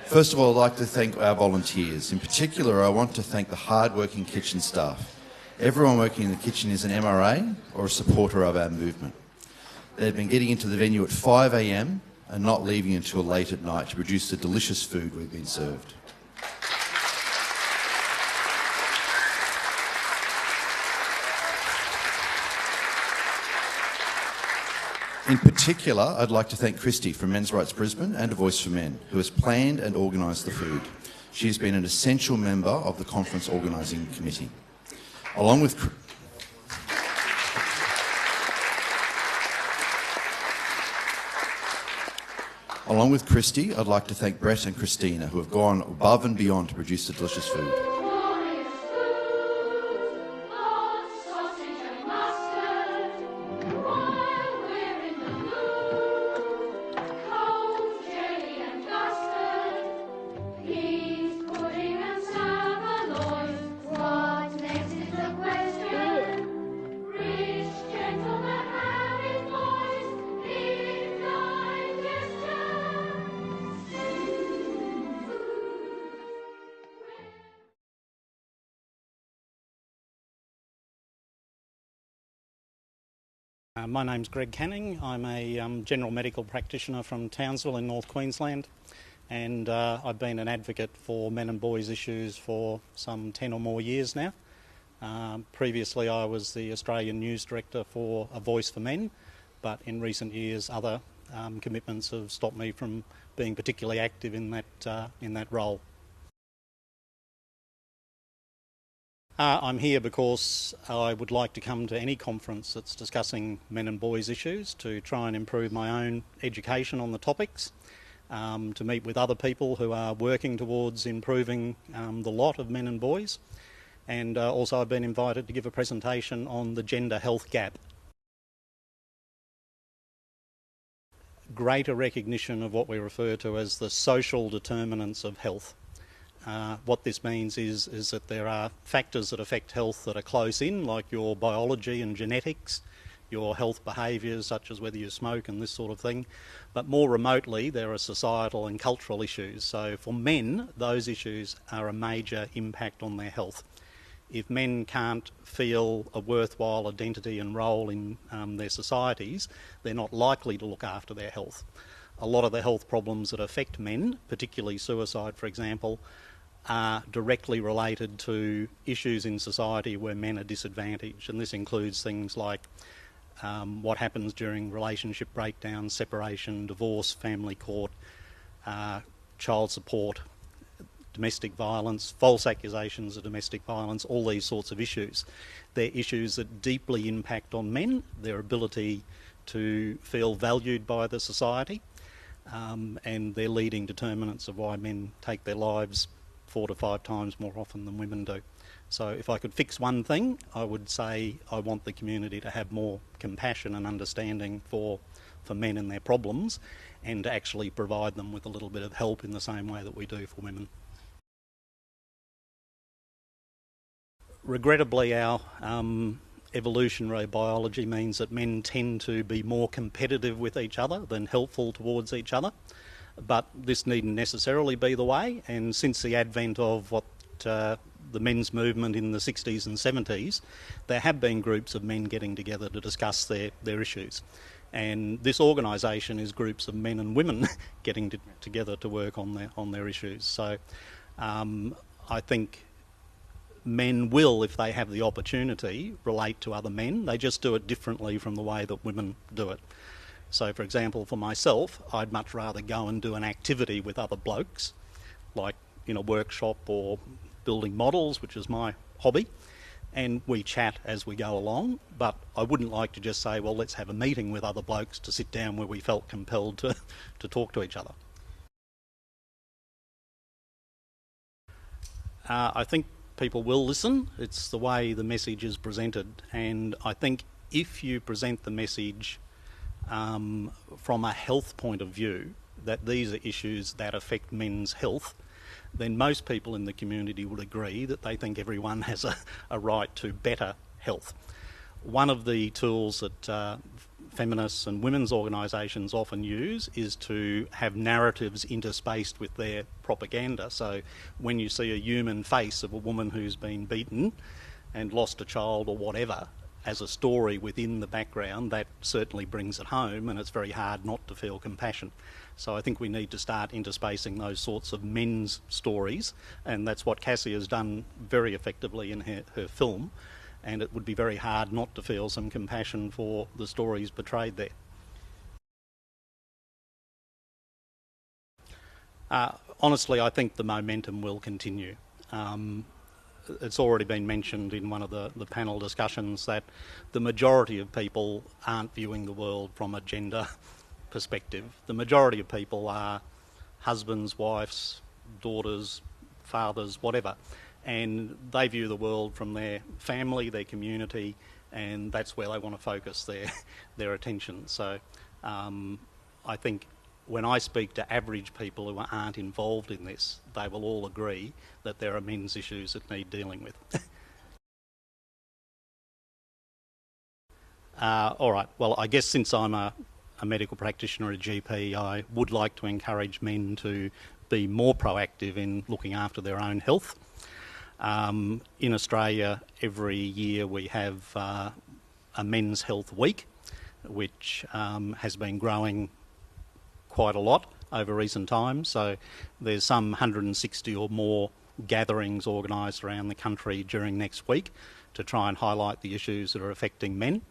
First of all, I'd like to thank our volunteers. In particular, I want to thank the hard-working kitchen staff. Everyone working in the kitchen is an MRA or a supporter of our movement. They've been getting into the venue at 5 a.m. and not leaving until late at night to produce the delicious food we've been served. In particular, I'd like to thank Christy from Men's Rights Brisbane and A Voice for Men, who has planned and organised the food. She has been an essential member of the conference organising committee. Along with Christy, I'd like to thank Brett and Christina, who have gone above and beyond to produce the delicious food. My name's Greg Canning. I'm a general medical practitioner from Townsville in North Queensland, and I've been an advocate for men and boys issues for some 10 or more years now. Previously I was the Australian News Director for A Voice for Men, but in recent years other commitments have stopped me from being particularly active in that role. I'm here because I would like to come to any conference that's discussing men and boys issues to try and improve my own education on the topics, to meet with other people who are working towards improving the lot of men and boys, and also I've been invited to give a presentation on the gender health gap. Greater recognition of what we refer to as the social determinants of health. What this means is that there are factors that affect health that are close in, like your biology and genetics, your health behaviours such as whether you smoke and this sort of thing, but more remotely there are societal and cultural issues. So for men, those issues are a major impact on their health. If men can't feel a worthwhile identity and role in their societies, they're not likely to look after their health. A lot of the health problems that affect men, particularly suicide for example, are directly related to issues in society where men are disadvantaged, and this includes things like what happens during relationship breakdowns, separation, divorce, family court, child support, domestic violence, false accusations of domestic violence, all these sorts of issues. They're issues that deeply impact on men, their ability to feel valued by the society, and they're leading determinants of why men take their lives 4 to 5 times more often than women do. So if I could fix one thing, I would say I want the community to have more compassion and understanding for men and their problems, and to actually provide them with a little bit of help in the same way that we do for women. Regrettably, our evolutionary biology means that men tend to be more competitive with each other than helpful towards each other. But this needn't necessarily be the way, and since the advent of what the men's movement in the 60s and 70s, there have been groups of men getting together to discuss their issues. And this organisation is groups of men and women getting together to work on their issues. So I think men will, if they have the opportunity, relate to other men. They just do it differently from the way that women do it. So, for example, for myself, I'd much rather go and do an activity with other blokes, like in a workshop or building models, which is my hobby, and we chat as we go along. But I wouldn't like to just say, well, let's have a meeting with other blokes to sit down where we felt compelled to talk to each other. I think people will listen. It's the way the message is presented, and I think if you present the message from a health point of view, that these are issues that affect men's health, then most people in the community would agree that they think everyone has a right to better health. One of the tools that feminists and women's organisations often use is to have narratives interspaced with their propaganda. So when you see a human face of a woman who's been beaten and lost a child or whatever, as a story within the background, that certainly brings it home, and it's very hard not to feel compassion. So I think we need to start interspacing those sorts of men's stories, and that's what Cassie has done very effectively in her film, and it would be very hard not to feel some compassion for the stories portrayed there. Honestly, I think the momentum will continue. It's already been mentioned in one of the panel discussions that the majority of people aren't viewing the world from a gender perspective. The majority of people are husbands, wives, daughters, fathers, whatever, and they view the world from their family, their community, and that's where they want to focus their attention. So I think when I speak to average people who aren't involved in this, they will all agree that there are men's issues that need dealing with. All right, well, I guess since I'm a medical practitioner, a GP, I would like to encourage men to be more proactive in looking after their own health. In Australia, every year we have a Men's Health Week, which has been growing quite a lot over recent times. So there's some 160 or more gatherings organised around the country during next week to try and highlight the issues that are affecting men.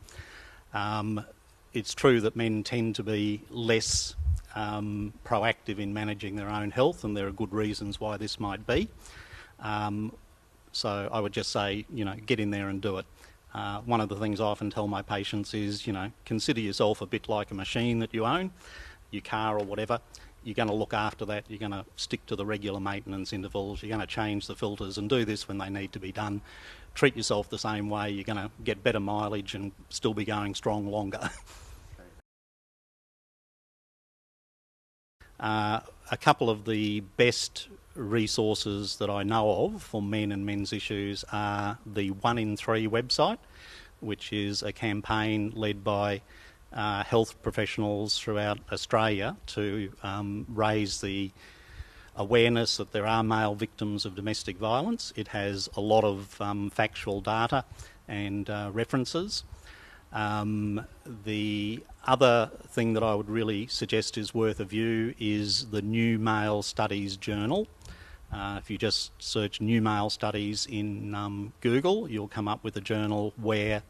It's true that men tend to be less proactive in managing their own health, and there are good reasons why this might be. So I would just say, get in there and do it. One of the things I often tell my patients is, consider yourself a bit like a machine that you own, your car or whatever. You're going to look after that, you're going to stick to the regular maintenance intervals, you're going to change the filters and do this when they need to be done. Treat yourself the same way, you're going to get better mileage and still be going strong longer. A couple of the best resources that I know of for men and men's issues are the 1 in 3 website, which is a campaign led by health professionals throughout Australia to raise the awareness that there are male victims of domestic violence. It has a lot of factual data and references. The other thing that I would really suggest is worth a view is the New Male Studies Journal. If you just search New Male Studies in Google, you'll come up with a journal where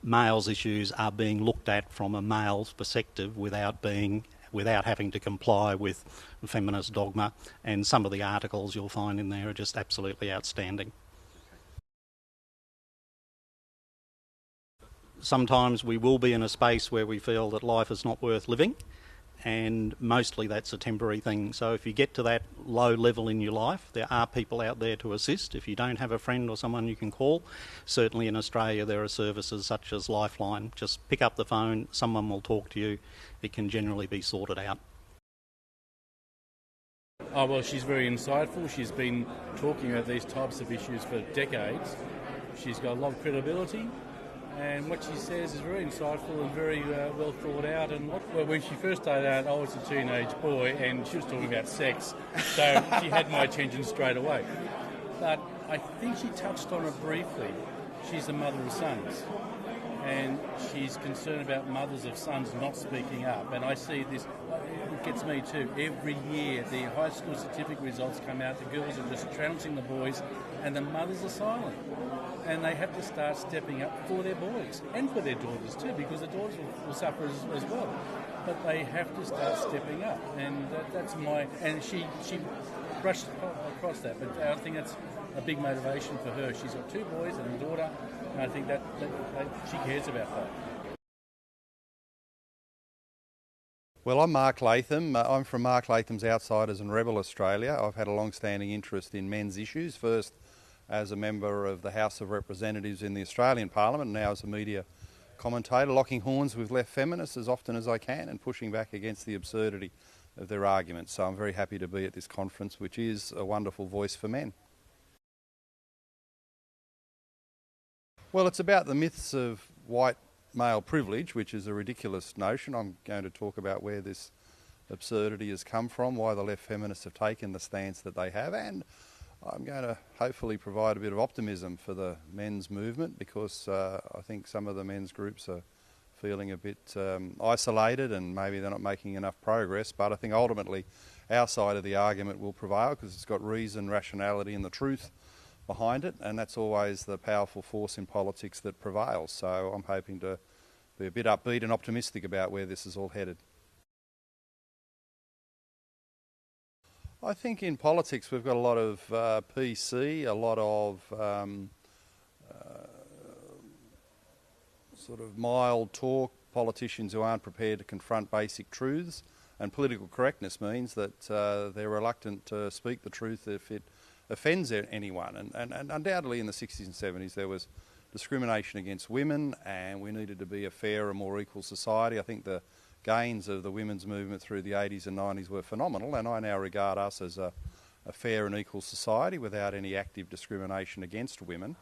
males' issues are being looked at from a male's perspective without having to comply with feminist dogma, and some of the articles you'll find in there are just absolutely outstanding. Sometimes we will be in a space where we feel that life is not worth living, and mostly that's a temporary thing. So if you get to that low level in your life, there are people out there to assist. If you don't have a friend or someone you can call, certainly in Australia there are services such as Lifeline. Just pick up the phone, someone will talk to you. It can generally be sorted out. Oh, well, she's very insightful. She's been talking about these types of issues for decades. She's got a lot of credibility. And what she says is very insightful and very well thought out. And when she first started out, I was a teenage boy and she was talking about sex. So she had my attention straight away. But I think she touched on it briefly. She's a mother of sons. And she's concerned about mothers of sons not speaking up. And I see this, it gets me too. Every year the high school certificate results come out, the girls are just trouncing the boys and the mothers are silent. And they have to start stepping up for their boys and for their daughters too, because the daughters will suffer as well. But they have to start stepping up, and that's my. And she brushed across that, but I think that's a big motivation for her. She's got 2 boys and a daughter, and I think that she cares about that. Well, I'm Mark Latham. I'm from Mark Latham's Outsiders and Rebel Australia. I've had a long-standing interest in men's issues, first as a member of the House of Representatives in the Australian Parliament, now as a media commentator, locking horns with left feminists as often as I can and pushing back against the absurdity of their arguments. So I'm very happy to be at this conference, which is a wonderful voice for men. Well, it's about the myths of white male privilege, which is a ridiculous notion. I'm going to talk about where this absurdity has come from, why the left feminists have taken the stance that they have, and I'm going to hopefully provide a bit of optimism for the men's movement, because I think some of the men's groups are feeling a bit isolated and maybe they're not making enough progress. But I think ultimately our side of the argument will prevail because it's got reason, rationality and the truth behind it, and that's always the powerful force in politics that prevails. So I'm hoping to be a bit upbeat and optimistic about where this is all headed. I think in politics we've got a lot of PC, a lot of sort of mild talk, politicians who aren't prepared to confront basic truths, and political correctness means that they're reluctant to speak the truth if it offends anyone. And undoubtedly in the 60s and 70s there was discrimination against women, and we needed to be a fairer, more equal society. I think the gains of the women's movement through the 80s and 90s were phenomenal, and I now regard us as a fair and equal society without any active discrimination against women.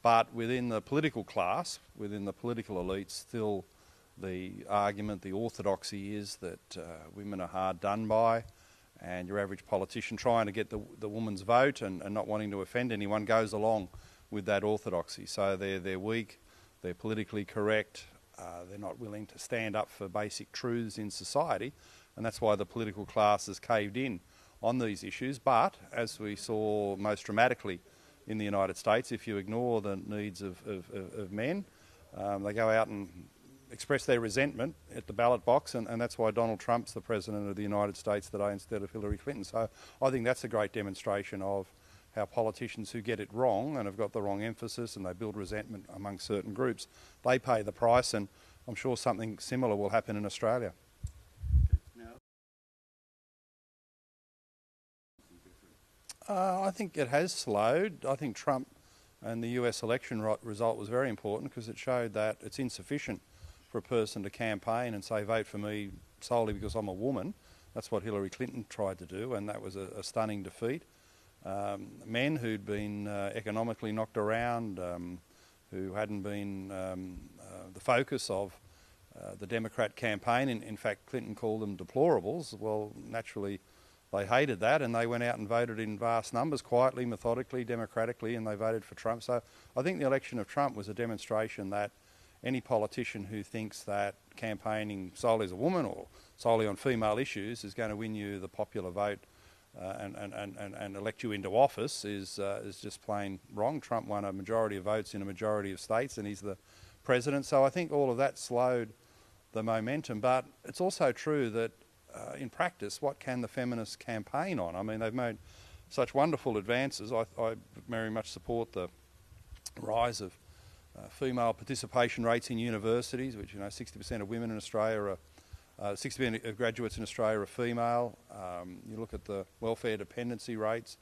But within the political class, within the political elite, still the argument, the orthodoxy is that women are hard done by, and your average politician trying to get the woman's vote and not wanting to offend anyone goes along with that orthodoxy. So they're weak, they're politically correct, they're not willing to stand up for basic truths in society, and that's why the political class has caved in on these issues. But as we saw most dramatically in the United States, if you ignore the needs of men, they go out and express their resentment at the ballot box, and that's why Donald Trump's the President of the United States today instead of Hillary Clinton. So I think that's a great demonstration of how politicians who get it wrong and have got the wrong emphasis and they build resentment among certain groups, they pay the price, and I'm sure something similar will happen in Australia. I think it has slowed. I think Trump and the US election result was very important because it showed that it's insufficient for a person to campaign and say vote for me solely because I'm a woman. That's what Hillary Clinton tried to do, and that was a stunning defeat. Men who'd been economically knocked around, who hadn't been the focus of the Democrat campaign, in fact Clinton called them deplorables. Well, naturally they hated that, and they went out and voted in vast numbers, quietly, methodically, democratically, and they voted for Trump. So I think the election of Trump was a demonstration that any politician who thinks that campaigning solely as a woman or solely on female issues is going to win you the popular vote and elect you into office is just plain wrong. Trump won a majority of votes in a majority of states, and he's the president. So I think all of that slowed the momentum. But it's also true that in practice, what can the feminists campaign on? I mean, they've made such wonderful advances. I very much support the rise of female participation rates in universities, which 60% of women in Australia are 60% of graduates in Australia are female. You look at the welfare dependency rates,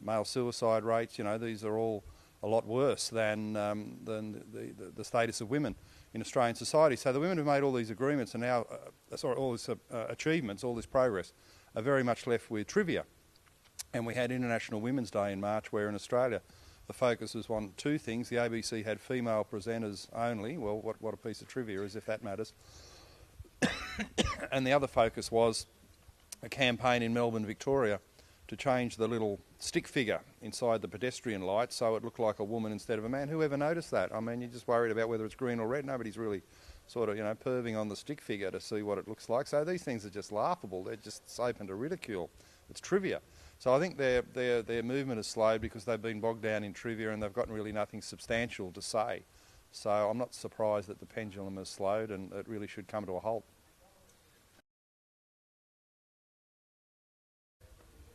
male suicide rates. These are all a lot worse than the status of women in Australian society. So the women who've made all these agreements and now, all these achievements, all this progress, are very much left with trivia. And we had International Women's Day in March, where in Australia the focus was on two things. The ABC had female presenters only. Well, what a piece of trivia, as if that matters. And the other focus was a campaign in Melbourne, Victoria, to change the little stick figure inside the pedestrian light so it looked like a woman instead of a man. Whoever noticed that? I mean, you're just worried about whether it's green or red. Nobody's really sort of, perving on the stick figure to see what it looks like. So these things are just laughable. They're just open to ridicule. It's trivia. So I think their movement has slowed because they've been bogged down in trivia and they've gotten really nothing substantial to say. So I'm not surprised that the pendulum has slowed, and it really should come to a halt.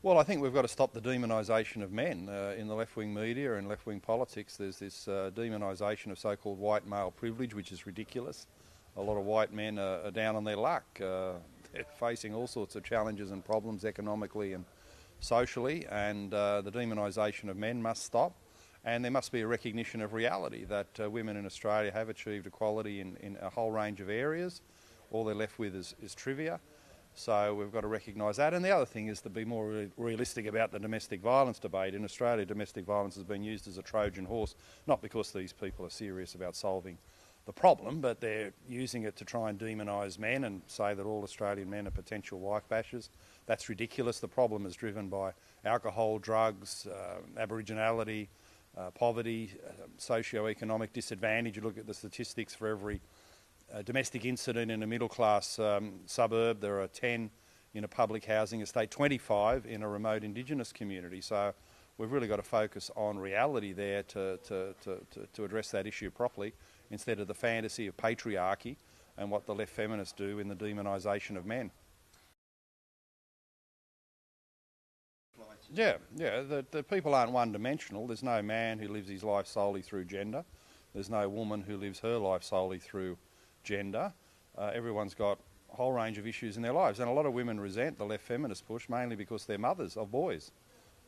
Well, I think we've got to stop the demonisation of men. In the left-wing media and left-wing politics, there's this demonisation of so-called white male privilege, which is ridiculous. A lot of white men are down on their luck. They're facing all sorts of challenges and problems economically and socially, and the demonisation of men must stop. And there must be a recognition of reality that women in Australia have achieved equality in a whole range of areas. All they're left with is trivia. So we've got to recognise that. And the other thing is to be more realistic about the domestic violence debate. In Australia, domestic violence has been used as a Trojan horse, not because these people are serious about solving the problem, but they're using it to try and demonise men and say that all Australian men are potential wife bashers. That's ridiculous. The problem is driven by alcohol, drugs, Aboriginality, poverty, socio-economic disadvantage. You look at the statistics for every domestic incident in a middle-class suburb, there are 10 in a public housing estate, 25 in a remote Indigenous community. So we've really got to focus on reality there to address that issue properly, instead of the fantasy of patriarchy and what the left feminists do in the demonisation of men. Yeah, the people aren't one-dimensional. There's no man who lives his life solely through gender. There's no woman who lives her life solely through gender. Everyone's got a whole range of issues in their lives, and a lot of women resent the left feminist push mainly because they're mothers of boys.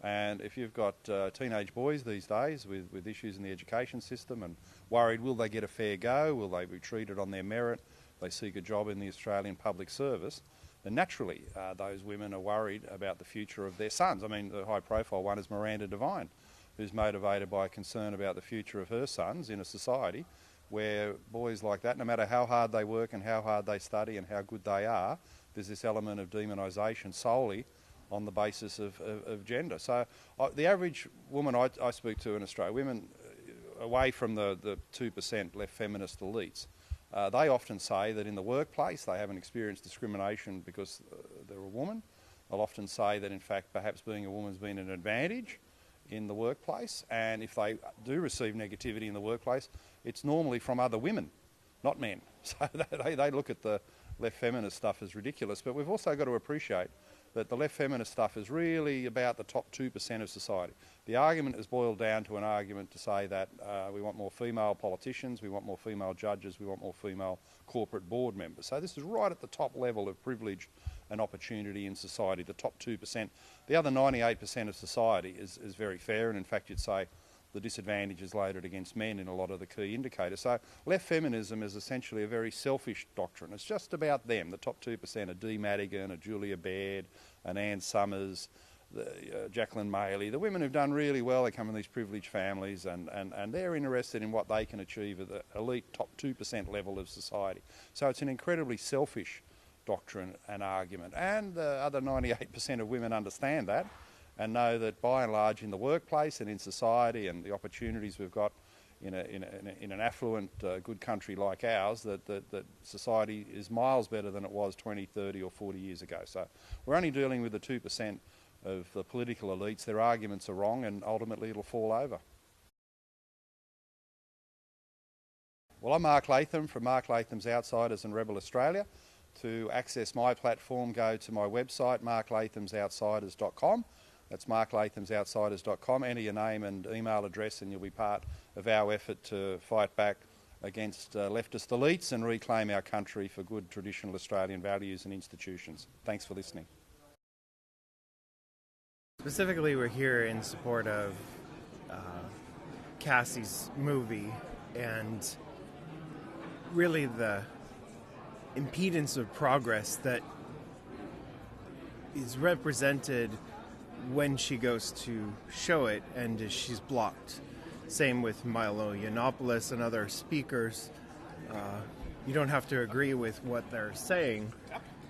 And if you've got teenage boys these days with issues in the education system and worried will they get a fair go, will they be treated on their merit, they seek a job in the Australian public service, then naturally those women are worried about the future of their sons. I mean, the high profile one is Miranda Devine, who's motivated by a concern about the future of her sons in a society where boys like that, no matter how hard they work and how hard they study and how good they are, there's this element of demonisation solely on the basis of gender. So the average woman I speak to in Australia, women away from the 2% left feminist elites, they often say that in the workplace they haven't experienced discrimination because they're a woman. They'll often say that in fact perhaps being a woman's been an advantage in the workplace, and if they do receive negativity in the workplace, it's normally from other women, not men. So they look at the left feminist stuff as ridiculous, but we've also got to appreciate that the left feminist stuff is really about the top 2% of society. The argument is boiled down to an argument to say that we want more female politicians, we want more female judges, we want more female corporate board members. So this is right at the top level of privilege and opportunity in society, the top 2%. The other 98% of society is very fair, and in fact you'd say the disadvantage is loaded against men in a lot of the key indicators. So left feminism is essentially a very selfish doctrine. It's just about them, the top 2%, a Dee Madigan, a Julia Baird, an Ann Summers, Jacqueline Maley, the women who've done really well. They come from these privileged families and they're interested in what they can achieve at the elite top 2% level of society. So it's an incredibly selfish doctrine and argument. And the other 98% of women understand that and know that by and large in the workplace and in society and the opportunities we've got in an affluent, good country like ours, that society is miles better than it was 20, 30 or 40 years ago. So we're only dealing with the 2% of the political elites. Their arguments are wrong and ultimately it'll fall over. Well, I'm Mark Latham from Mark Latham's Outsiders and Rebel Australia. To access my platform, go to my website, marklathamsoutsiders.com. That's marklathamsoutsiders.com. Enter your name and email address and you'll be part of our effort to fight back against leftist elites and reclaim our country for good traditional Australian values and institutions. Thanks for listening. Specifically, we're here in support of Cassie's movie and really the impedance of progress that is represented when she goes to show it and she's blocked. Same with Milo Yiannopoulos and other speakers. You don't have to agree with what they're saying.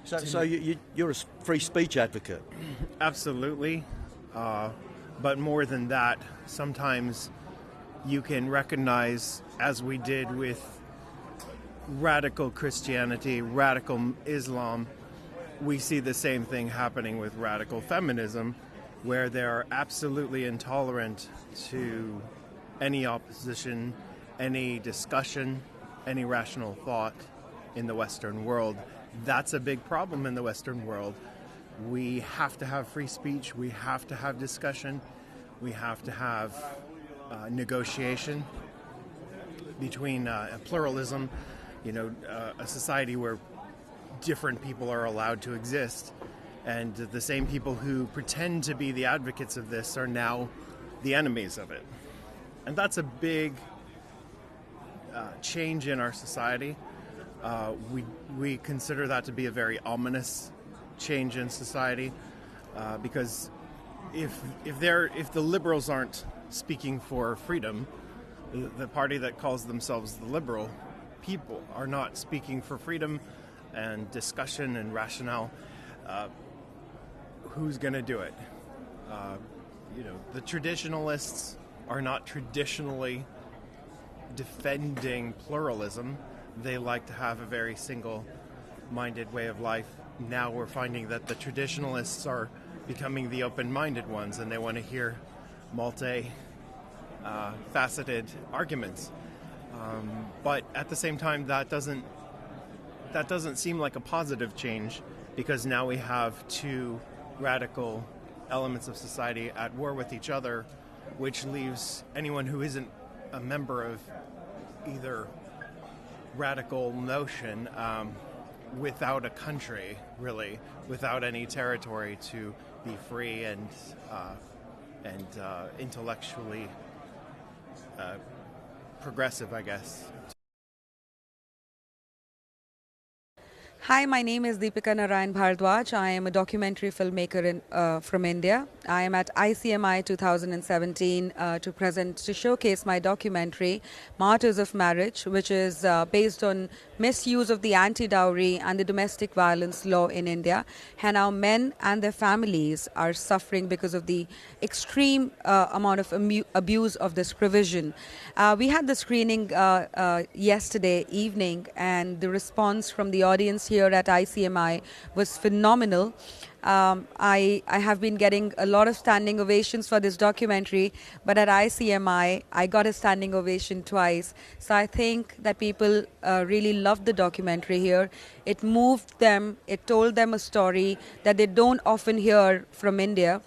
So you're a free speech advocate? Absolutely. But more than that, sometimes you can recognize, as we did with radical Christianity, radical Islam, we see the same thing happening with radical feminism, where they're absolutely intolerant to any opposition, any discussion, any rational thought in the Western world. That's a big problem in the Western world. We have to have free speech, we have to have discussion, we have to have negotiation between pluralism, a society where different people are allowed to exist. And the same people who pretend to be the advocates of this are now the enemies of it. And that's a big change in our society. We consider that to be a very ominous change in society, because if the liberals aren't speaking for freedom, the party that calls themselves the liberal people are not speaking for freedom and discussion and rationale, who's going to do it? The traditionalists are not traditionally defending pluralism. They like to have a very single-minded way of life. Now we're finding that the traditionalists are becoming the open-minded ones, and they want to hear multi-faceted arguments. But at the same time, that doesn't seem like a positive change, because now we have two radical elements of society at war with each other, which leaves anyone who isn't a member of either radical notion without a country, really, without any territory to be free and intellectually progressive, I guess. Hi, my name is Deepika Narayan Bhardwaj. I am a documentary filmmaker from India. I am at ICMI 2017 to showcase my documentary, Martyrs of Marriage, which is based on misuse of the anti-dowry and the domestic violence law in India, and how men and their families are suffering because of the extreme amount of abuse of this provision. We had the screening yesterday evening, and the response from the audience here at ICMI was phenomenal. I have been getting a lot of standing ovations for this documentary, but at ICMI, I got a standing ovation twice. So I think that people really loved the documentary here. It moved them. It told them a story that they don't often hear from India.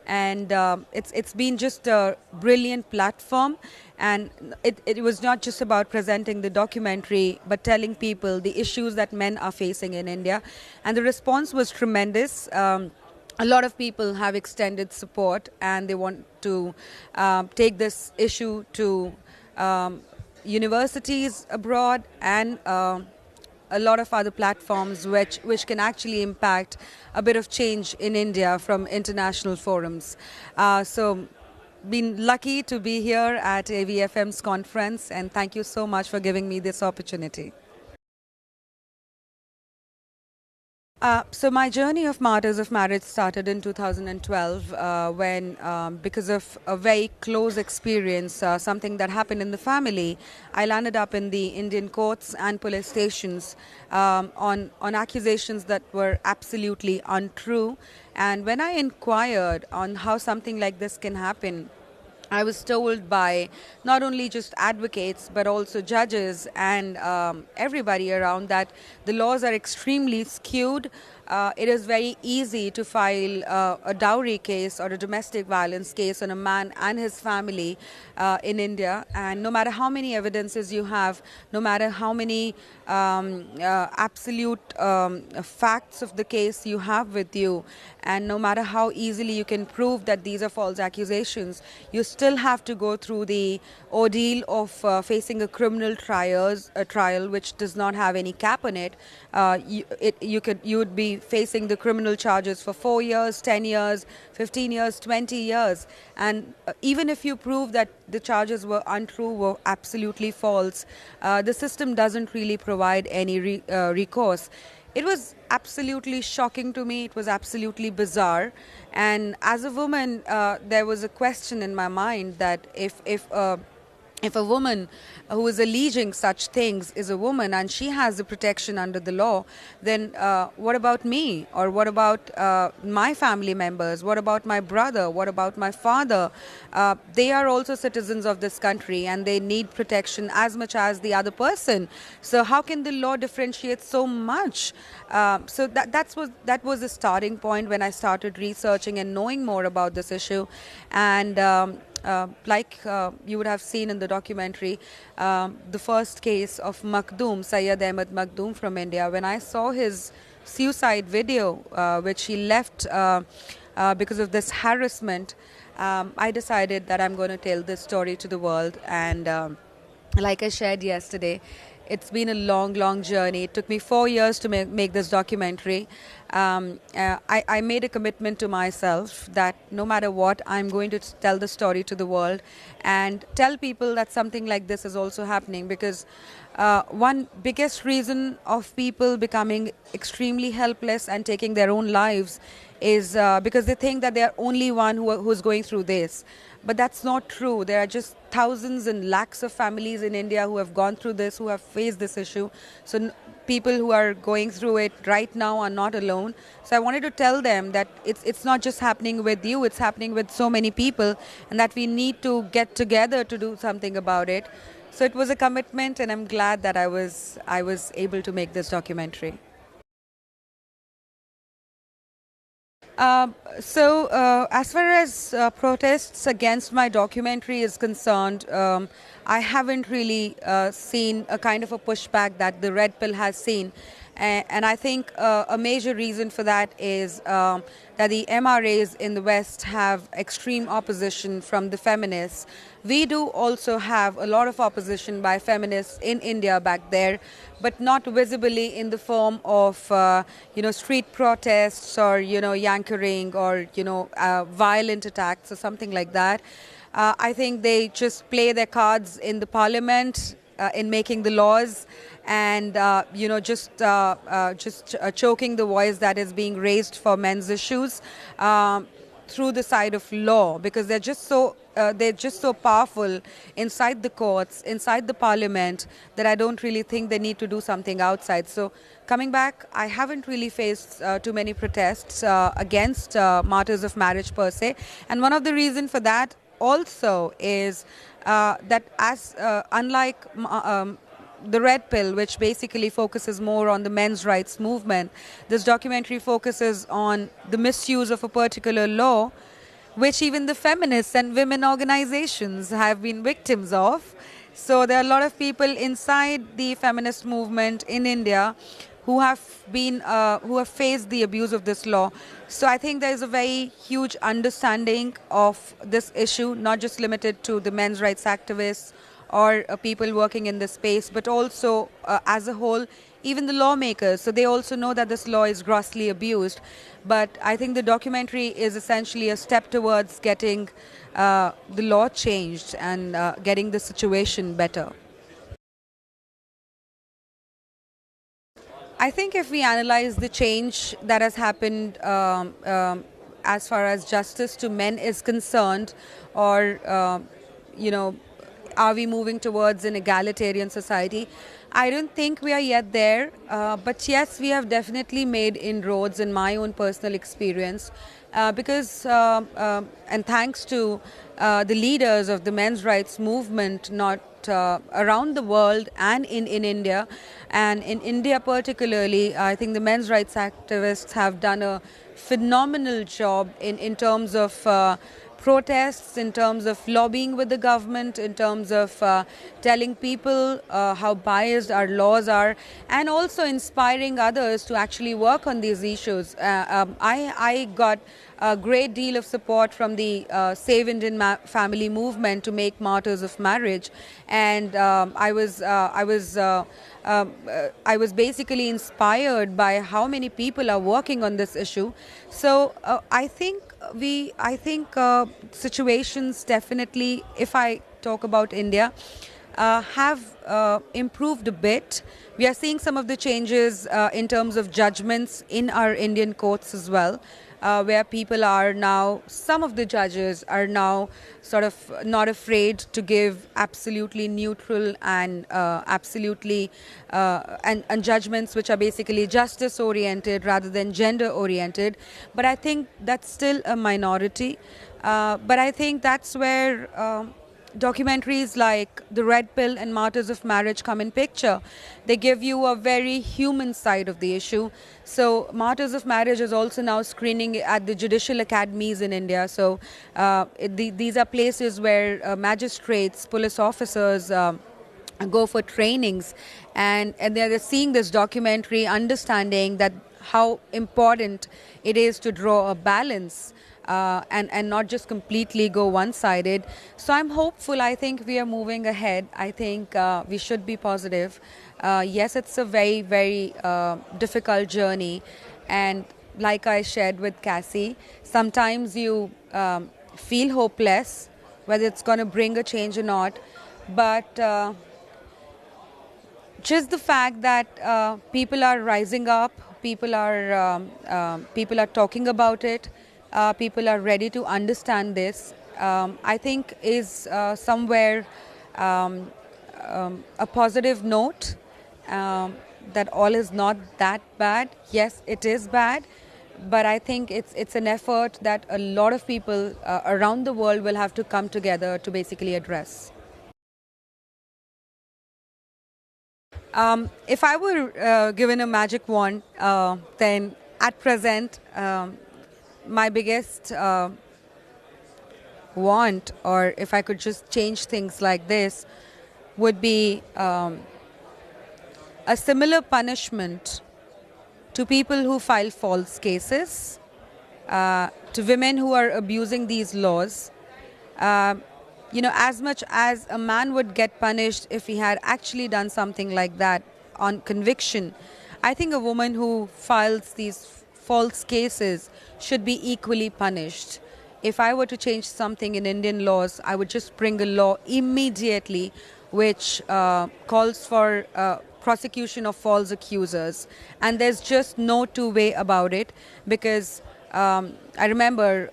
And it's been just a brilliant platform. And it was not just about presenting the documentary, but telling people the issues that men are facing in India. And the response was tremendous. A lot of people have extended support, and they want to take this issue to universities abroad and a lot of other platforms which can actually impact a bit of change in India from international forums. So been lucky to be here at AVFM's conference, and thank you so much for giving me this opportunity. So my journey of Martyrs of Marriage started in 2012 when, because of a very close experience, something that happened in the family, I landed up in the Indian courts and police stations on accusations that were absolutely untrue. And when I inquired on how something like this can happen, I was told by not only just advocates but also judges and everybody around that the laws are extremely skewed. It is very easy to file a dowry case or a domestic violence case on a man and his family in India, and no matter how many evidences you have, no matter how many absolute facts of the case you have with you, and no matter how easily you can prove that these are false accusations, you still have to go through the ordeal of facing a criminal trial which does not have any cap on it. You would be facing the criminal charges for 4 years, 10 years, 15 years, 20 years. And even if you prove that the charges were untrue, were absolutely false, the system doesn't really provide any recourse. It was absolutely shocking to me. It was absolutely bizarre. And as a woman, there was a question in my mind that if a woman who is alleging such things is a woman and she has the protection under the law, then what about me? Or what about my family members? What about my brother? What about my father? They are also citizens of this country and they need protection as much as the other person. So how can the law differentiate so much? So that was the starting point when I started researching and knowing more about this issue. And like you would have seen in the documentary, the first case of Makhdoom, Syed Ahmed Makhdoom from India, when I saw his suicide video, which he left because of this harassment, I decided that I'm going to tell this story to the world. And like I shared yesterday, it's been a long, long journey. It took me 4 years to make this documentary. I made a commitment to myself that no matter what, I'm going to tell the story to the world and tell people that something like this is also happening, because one biggest reason of people becoming extremely helpless and taking their own lives is because they think that they are only one who's going through this. But that's not true. There are just thousands and lakhs of families in India who have gone through this, who have faced this issue. So people who are going through it right now are not alone. So I wanted to tell them that it's not just happening with you, it's happening with so many people, and that we need to get together to do something about it. So it was a commitment, and I'm glad that I was able to make this documentary. As far as protests against my documentary is concerned, I haven't really seen a kind of a pushback that the Red Pill has seen. And I think a major reason for that is that the MRAs in the West have extreme opposition from the feminists. We do also have a lot of opposition by feminists in India back there, but not visibly in the form of street protests or yankering or violent attacks or something like that. I think they just play their cards in the parliament in making the laws, and just choking the voice that is being raised for men's issues through the side of law, because they're just so powerful inside the courts, inside the parliament, that I don't really think they need to do something outside. So coming back, I haven't really faced too many protests against martyrs of marriage per se, and one of the reasons for that also is that unlike the Red Pill, which basically focuses more on the men's rights movement, this documentary focuses on the misuse of a particular law, which even the feminists and women organizations have been victims of. So there are a lot of people inside the feminist movement in India who have faced the abuse of this law. So I think there is a very huge understanding of this issue, not just limited to the men's rights activists or people working in this space, but also as a whole, even the lawmakers. So they also know that this law is grossly abused. But I think the documentary is essentially a step towards getting the law changed and getting the situation better. I think if we analyze the change that has happened as far as justice to men is concerned, or, are we moving towards an egalitarian society? I don't think we are yet there, but yes, we have definitely made inroads in my own personal experience because, and thanks to the leaders of the men's rights movement, not around the world and in India, and in India particularly, I think the men's rights activists have done a phenomenal job in terms of protests, in terms of lobbying with the government, in terms of telling people how biased our laws are, and also inspiring others to actually work on these issues. I got a great deal of support from the Save Indian Family movement to make martyrs of marriage, and I was basically inspired by how many people are working on this issue. So I think situations definitely, if I talk about India, have improved a bit. We are seeing some of the changes in terms of judgments in our Indian courts as well, where people are now, some of the judges are now sort of not afraid to give absolutely neutral and absolutely and judgments which are basically justice oriented rather than gender oriented. But I think that's still a minority. But I think that's where documentaries like The Red Pill and Martyrs of Marriage come in picture. They give you a very human side of the issue. So Martyrs of Marriage is also now screening at the judicial academies in India. So these are places where magistrates, police officers go for trainings, and they're seeing this documentary, understanding that how important it is to draw a balance and not just completely go one-sided. So I'm hopeful. I think we are moving ahead. I think we should be positive. Yes, it's a very, very difficult journey. And like I shared with Cassie, sometimes you feel hopeless, whether it's going to bring a change or not. But just the fact that people are rising up, people are talking about it, people are ready to understand this, I think is somewhere a positive note that all is not that bad. Yes, it is bad, but I think it's an effort that a lot of people around the world will have to come together to basically address. If I were given a magic wand, then at present, my biggest want, or if I could just change things like this, would be a similar punishment to people who file false cases, to women who are abusing these laws. As much as a man would get punished if he had actually done something like that on conviction, I think a woman who files these false cases should be equally punished. If I were to change something in Indian laws, I would just bring a law immediately which calls for prosecution of false accusers. And there's just no two-way about it, because I remember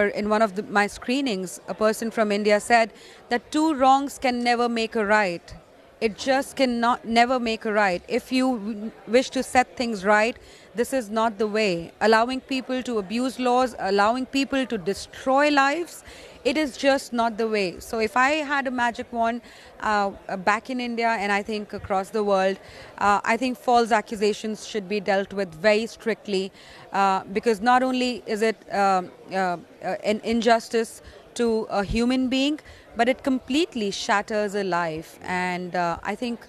in one of my screenings, a person from India said that two wrongs can never make a right. It just cannot never make a right. If you wish to set things right, this is not the way. Allowing people to abuse laws, allowing people to destroy lives, it is just not the way. So if I had a magic wand back in India, and I think across the world, I think false accusations should be dealt with very strictly, because not only is it an injustice to a human being, but it completely shatters a life. And I think,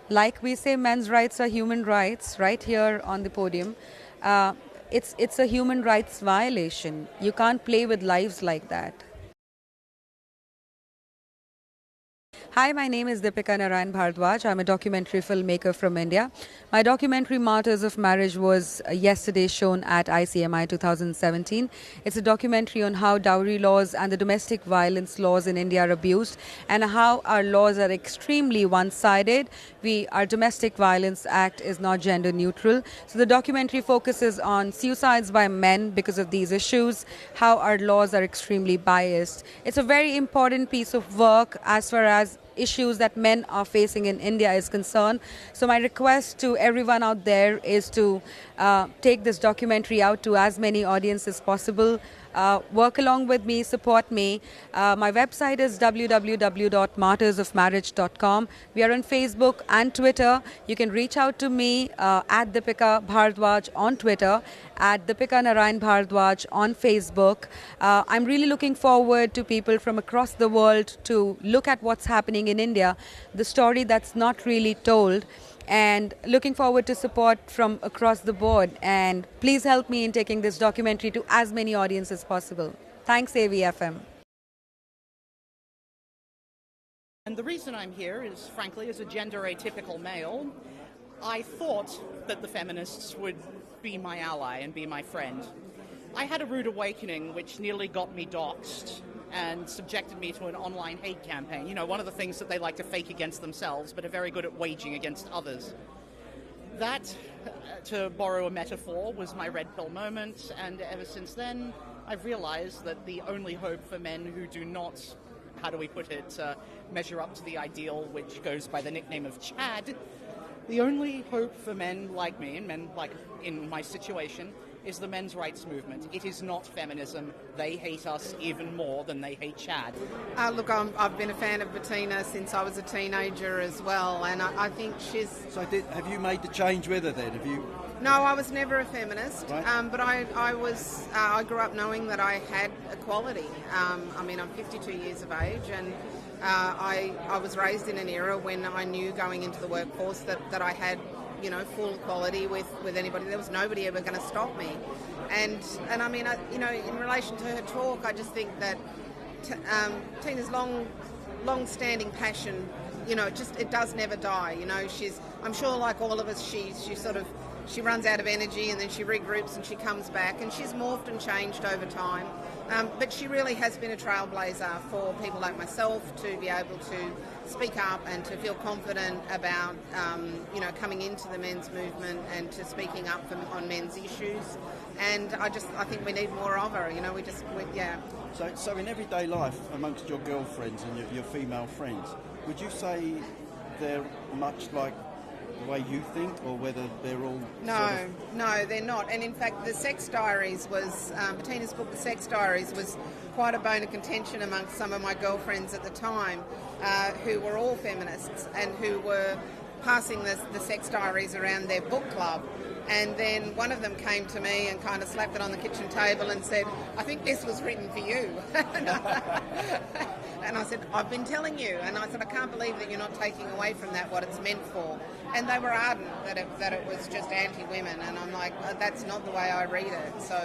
like we say, men's rights are human rights right here on the podium. It's a human rights violation. You can't play with lives like that. Hi, my name is Deepika Narayan Bhardwaj. I'm a documentary filmmaker from India. My documentary Martyrs of Marriage was yesterday shown at ICMI 2017. It's a documentary on how dowry laws and the domestic violence laws in India are abused, and how our laws are extremely one-sided. Our Domestic Violence Act is not gender neutral. So the documentary focuses on suicides by men because of these issues, how our laws are extremely biased. It's a very important piece of work as far as issues that men are facing in India is concerned. So my request to everyone out there is to take this documentary out to as many audiences as possible. Work along with me, support me. My website is www.martyrsofmarriage.com. We are on Facebook and Twitter. You can reach out to me at Deepika Bhardwaj on Twitter, at Deepika Narayan Bhardwaj on Facebook. I'm really looking forward to people from across the world to look at what's happening in India, the story that's not really told, and looking forward to support from across the board. And please help me in taking this documentary to as many audiences as possible. Thanks, AVFM. And the reason I'm here is, frankly, as a gender atypical male, I thought that the feminists would be my ally and be my friend. I had a rude awakening which nearly got me doxxed and subjected me to an online hate campaign. You know, one of the things that they like to fake against themselves but are very good at waging against others. That, to borrow a metaphor, was my red pill moment, and ever since then I've realized that the only hope for men who do not, how do we put it, measure up to the ideal which goes by the nickname of Chad, the only hope for men like me, and men like in my situation, is the men's rights movement. It is not feminism. They hate us even more than they hate Chad. Look, I've been a fan of Bettina since I was a teenager as well, and I think she's... So have you made the change with her then? Have you? No, I was never a feminist, right. But I grew up knowing that I had equality. I mean, I'm 52 years of age, and I was raised in an era when I knew going into the workforce that I had full equality with anybody. There was nobody ever going to stop me. And I mean, in relation to her talk, I just think that Tina's long-standing passion, it does never die. I'm sure, like all of us, she runs out of energy and then she regroups and she comes back, and she's morphed and changed over time. But she really has been a trailblazer for people like myself to be able to speak up and to feel confident about, coming into the men's movement and to speaking up on men's issues. And I think we need more of her. So in everyday life, amongst your girlfriends and your female friends, would you say they're much like the way you think, or whether they're all... No, they're not. And in fact, the Sex Diaries was, Bettina's book, The Sex Diaries, was quite a bone of contention amongst some of my girlfriends at the time, who were all feminists and who were passing the Sex Diaries around their book club. And then one of them came to me and kind of slapped it on the kitchen table and said, "I think this was written for you." And I said, "I've been telling you." And I said, "I can't believe that you're not taking away from that what it's meant for." And they were ardent that it was just anti-women. And I'm like, that's not the way I read it. So,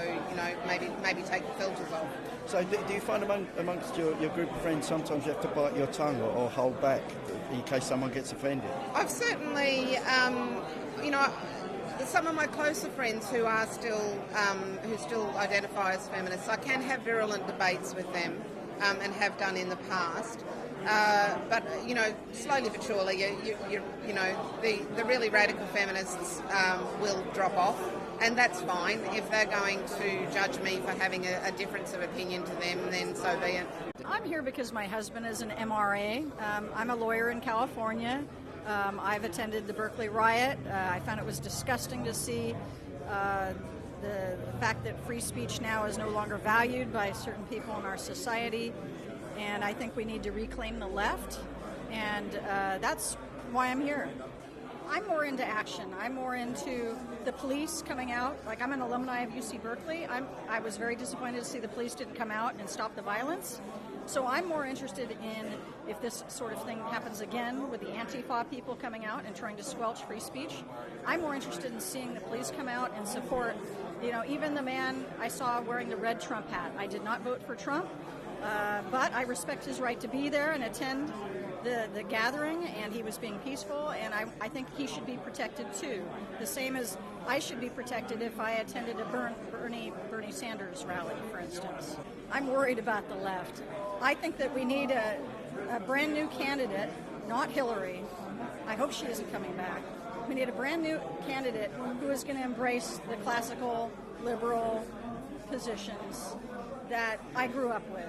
maybe take the filters off. So do you find amongst your group of friends sometimes you have to bite your tongue or hold back in case someone gets offended? I've certainly, some of my closer friends who are who still identify as feminists, I can have virulent debates with them, and have done in the past. But slowly but surely, the really radical feminists will drop off, and that's fine. If they're going to judge me for having a difference of opinion to them, then so be it. I'm here because my husband is an MRA. I'm a lawyer in California. I've attended the Berkeley riot. I found it was disgusting to see the fact that free speech now is no longer valued by certain people in our society, and I think we need to reclaim the left, and that's why I'm here. I'm more into action. I'm more into the police coming out. Like, I'm an alumni of UC Berkeley. I was very disappointed to see the police didn't come out and stop the violence. So I'm more interested in, if this sort of thing happens again with the Antifa people coming out and trying to squelch free speech, I'm more interested in seeing the police come out and support, even the man I saw wearing the red Trump hat. I did not vote for Trump, but I respect his right to be there and attend the gathering, and he was being peaceful, and I think he should be protected too. The same as I should be protected if I attended a Bernie Sanders rally, for instance. I'm worried about the left. I think that we need a brand new candidate, not Hillary. I hope she isn't coming back. We need a brand new candidate who is going to embrace the classical liberal positions that I grew up with.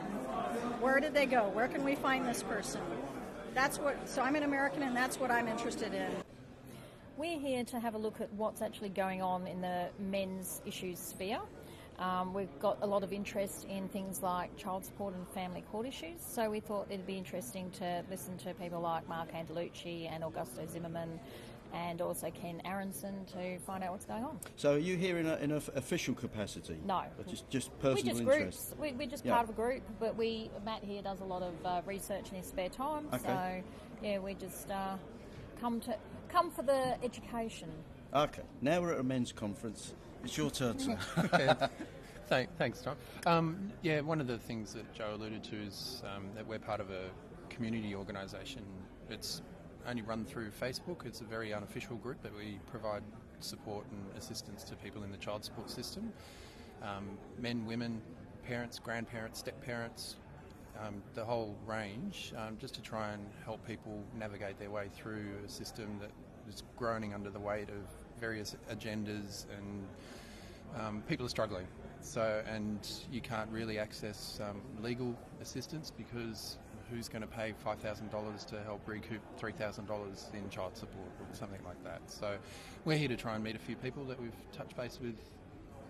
Where did they go? Where can we find this person? So I'm an American, and that's what I'm interested in. We're here to have a look at what's actually going on in the men's issues sphere. We've got a lot of interest in things like child support and family court issues, so we thought it'd be interesting to listen to people like Mark Andalucci and Augusto Zimmerman and also Ken Aronson to find out what's going on. So are you here in an official capacity? No. Just personal interest? Groups. We're just part of a group, but Matt here does a lot of research in his spare time, okay. So yeah, we just come for the education. Okay, now we're at a men's conference. It's your turn, sir. Okay. Thanks, Tom. One of the things that Joe alluded to is that we're part of a community organisation. It's only run through Facebook. It's a very unofficial group, but we provide support and assistance to people in the child support system. Men, women, parents, grandparents, step-parents, the whole range, just to try and help people navigate their way through a system that is groaning under the weight of various agendas, and people are struggling. And you can't really access legal assistance because who's going to pay $5,000 to help recoup $3,000 in child support or something like that? So we're here to try and meet a few people that we've touched base with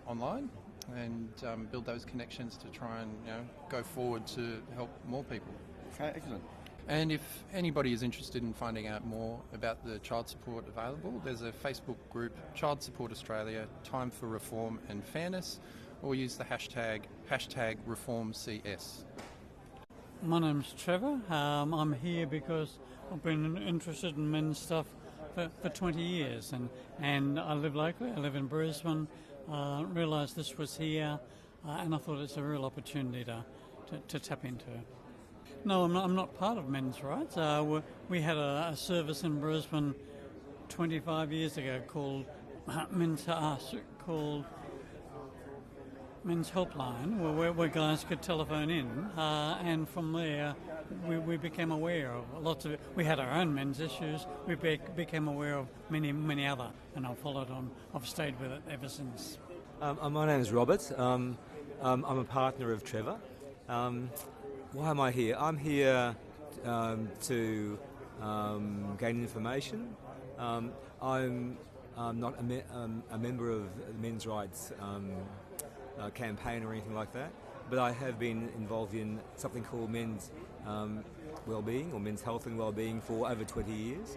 online and build those connections to try and go forward to help more people. Okay, excellent. And if anybody is interested in finding out more about the child support available, there's a Facebook group, Child Support Australia, Time for Reform and Fairness, or use the hashtag #ReformCS. My name's Trevor. I'm here because I've been interested in men's stuff for 20 years, and I live locally. I live in Brisbane. Realised this was here, and I thought it's a real opportunity to tap into. No, I'm not part of men's rights. We had a service in Brisbane 25 years ago called Men's Helpline, where guys could telephone in, and from there we became aware of lots of it. We had our own men's issues. We became aware of many other, and I've stayed with it ever since. My name is Robert. I'm a partner of Trevor. Why am I here? I'm here to gain information. I'm not a member of the men's rights campaign or anything like that, but I have been involved in something called men's well-being or men's health and well-being for over 20 years.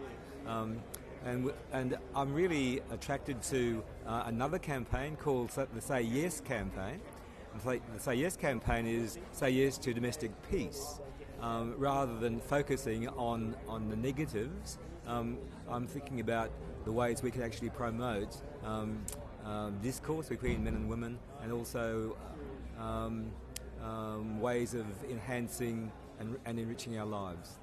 And I'm really attracted to another campaign called the Say Yes campaign. The Say Yes campaign is say yes to domestic peace. Rather than focusing on the negatives, I'm thinking about the ways we can actually promote discourse between men and women, and also ways of enhancing and enriching our lives.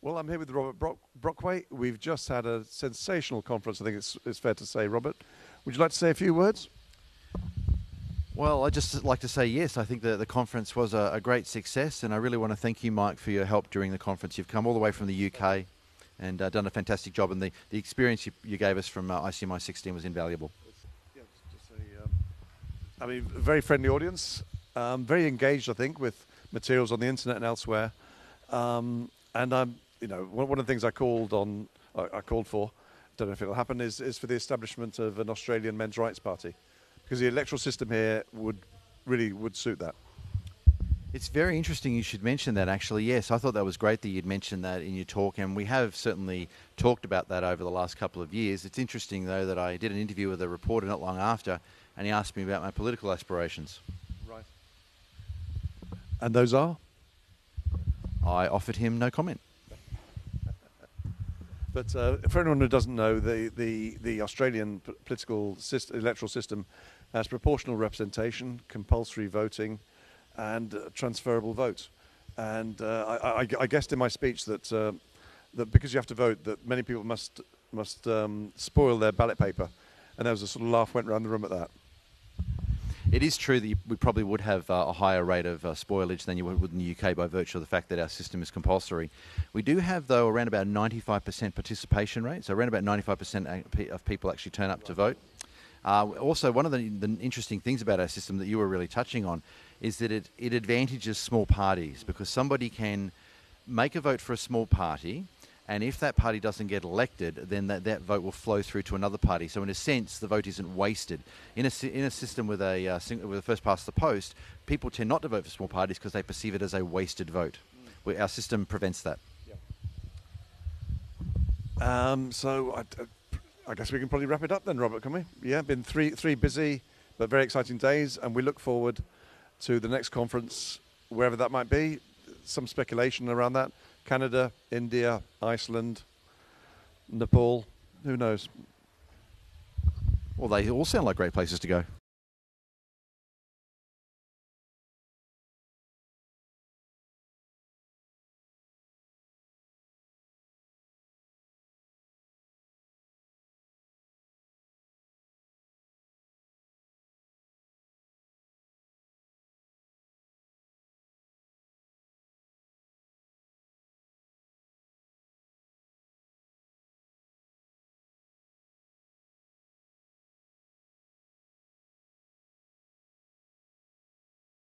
Well, I'm here with Robert Brockway. We've just had a sensational conference, I think it's fair to say. Robert, would you like to say a few words? Well, I'd just like to say yes. I think the conference was a great success, and I really want to thank you, Mike, for your help during the conference. You've come all the way from the UK and done a fantastic job, and the experience you gave us from ICMI'17 was invaluable. Yeah, just a very friendly audience, very engaged, I think, with materials on the internet and elsewhere. And I'm, one of the things I called for, don't know if it'll happen, is for the establishment of an Australian men's rights party, because the electoral system here would suit that. It's very interesting you should mention that, actually. Yes, I thought that was great that you'd mentioned that in your talk, and we have certainly talked about that over the last couple of years. It's interesting, though, that I did an interview with a reporter not long after, and he asked me about my political aspirations. Right. And those are? I offered him no comment. But for anyone who doesn't know, the Australian electoral system has proportional representation, compulsory voting, and transferable vote. And I guessed in my speech that because you have to vote, that many people must spoil their ballot paper, and there was a sort of laugh went around the room at that. It is true that we probably would have a higher rate of spoilage than you would in the UK by virtue of the fact that our system is compulsory. We do have, though, around about 95% participation rate, so around about 95% of people actually turn up to vote. Also, one of the interesting things about our system that you were really touching on is that it advantages small parties, because somebody can make a vote for a small party, and if that party doesn't get elected, then that vote will flow through to another party. So in a sense, the vote isn't wasted. In a system with a first past the post, people tend not to vote for small parties because they perceive it as a wasted vote. Our system prevents that. So I guess we can probably wrap it up then, Robert, can we? Yeah, been three busy but very exciting days, and we look forward to the next conference, wherever that might be. Some speculation around that. Canada, India, Iceland, Nepal, who knows? Well, they all sound like great places to go.